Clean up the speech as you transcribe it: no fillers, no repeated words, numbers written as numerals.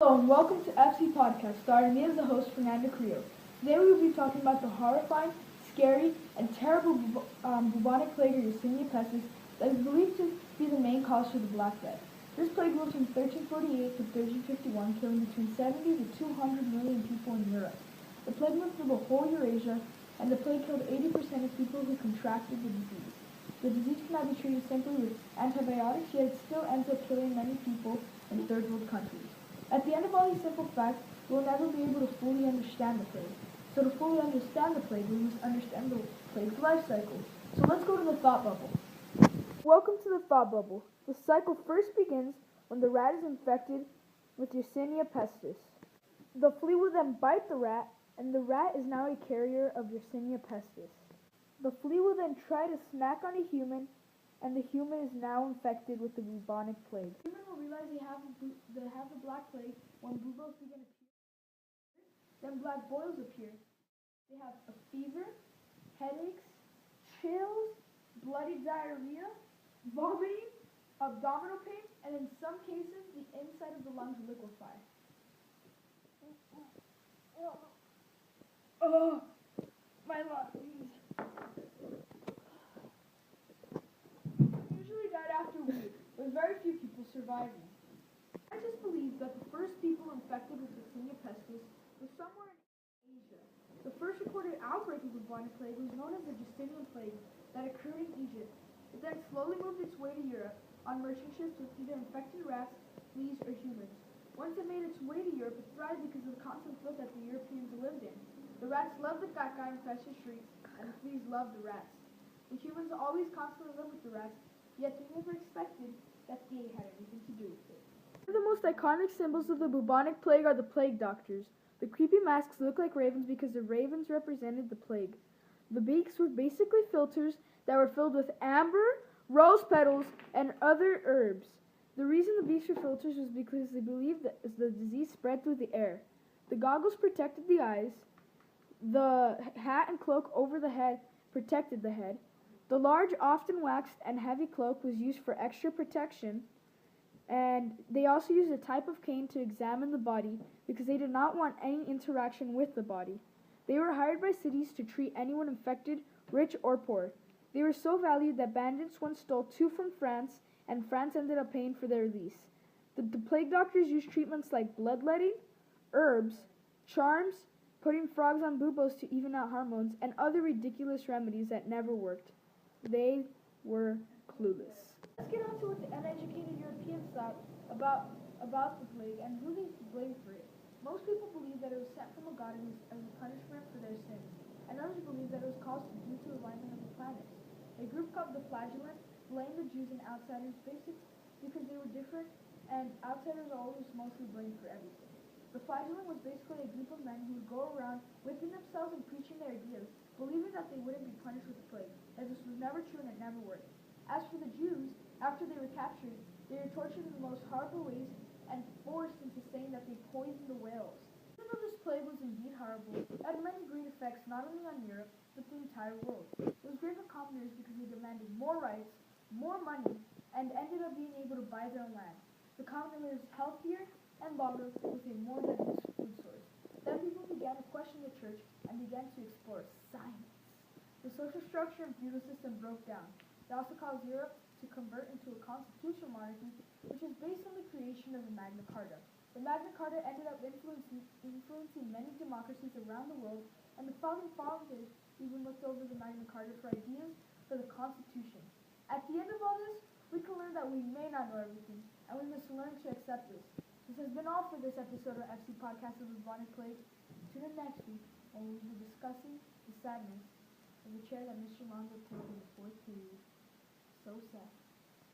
Hello and welcome to FC Podcast, starring me as the host, Fernando Carrillo. Today we will be talking about the horrifying, scary, and terrible bubonic plague or Yersinia pestis that is believed to be the main cause for the Black Death. This plague ruled from 1348 to 1351, killing between 70 to 200 million people in Europe. The plague went through the whole Eurasia, and the plague killed 80% of people who contracted the disease. The disease cannot be treated simply with antibiotics, yet it still ends up killing many people in third world countries. At the end of all these simple facts, we will never be able to fully understand the plague. So to fully understand the plague, we must understand the plague's life cycle. So let's go to the thought bubble. Welcome to the thought bubble. The cycle first begins when the rat is infected with Yersinia pestis. The flea will then bite the rat, and the rat is now a carrier of Yersinia pestis. The flea will then try to snack on a human, and the human is now infected with the bubonic plague. Humans will realize they have the black plague when buboes begin to appear. Then black boils appear. They have a fever, headaches, chills, bloody diarrhea, vomiting, abdominal pain, and in some cases, the inside of the lungs liquefy. Oh, my lungs. Usually died after a week, with very few people surviving. Scientists believe that the first people infected with Yersinia pestis were somewhere in Asia. The first recorded outbreak of bubonic plague was known as the Justinian plague that occurred in Egypt. It then slowly moved its way to Europe on merchant ships with either infected rats, fleas, or humans. Once it made its way to Europe, it thrived because of the constant filth that the Europeans lived in. The rats loved the caca-infested streets, and the fleas loved the rats. The humans always constantly lived with the rats, yet they never expected that they had anything to do with it. One of the most iconic symbols of the bubonic plague are the plague doctors. The creepy masks look like ravens because the ravens represented the plague. The beaks were basically filters that were filled with amber, rose petals, and other herbs. The reason the beaks were filters was because they believed that the disease spread through the air. The goggles protected the eyes. The hat and cloak over the head protected the head. The large, often waxed and heavy cloak was used for extra protection, and they also used a type of cane to examine the body because they did not want any interaction with the body. They were hired by cities to treat anyone infected, rich or poor. They were so valued that bandits once stole 2 from France, and France ended up paying for their release. The plague doctors used treatments like bloodletting, herbs, charms, putting frogs on buboes to even out hormones, and other ridiculous remedies that never worked. They were clueless. Let's get on to what the uneducated Europeans thought about the plague and who they blamed for it. Most people believe that it was sent from a god as a punishment for their sins, and others believe that it was caused due to the alignment of the planets. A group called the Flagellants blamed the Jews and outsiders because they were different, and outsiders are always mostly blamed for everything. The Flagellant was basically a group of men who would go around whipping themselves and preaching their ideas, believing that they wouldn't be punished with the plague, as this was never true and it never worked. As for the Jews, after they were captured, they were tortured in the most horrible ways and forced into saying that they poisoned the whales. Even though this plague was indeed horrible, it had many great effects not only on Europe, but the entire world. It was great for commoners because they demanded more rights, more money, and ended up being able to buy their own land. The commoner lived healthier and longer with a more diverse food source. Then people began to question the church and began to explore science. The social structure and feudal system broke down. It also caused Europe to convert into a constitutional monarchy, which is based on the creation of the Magna Carta. The Magna Carta ended up influencing many democracies around the world, and the founding fathers even looked over the Magna Carta for ideas for the Constitution. At the end of all this, we can learn that we may not know everything, and we must learn to accept this. This has been all for this episode of FC Podcast of the Bubonic Plague. Tune in next week when we will be discussing the sadness of the chair that Mr. Longo took in the 4th period. So sad.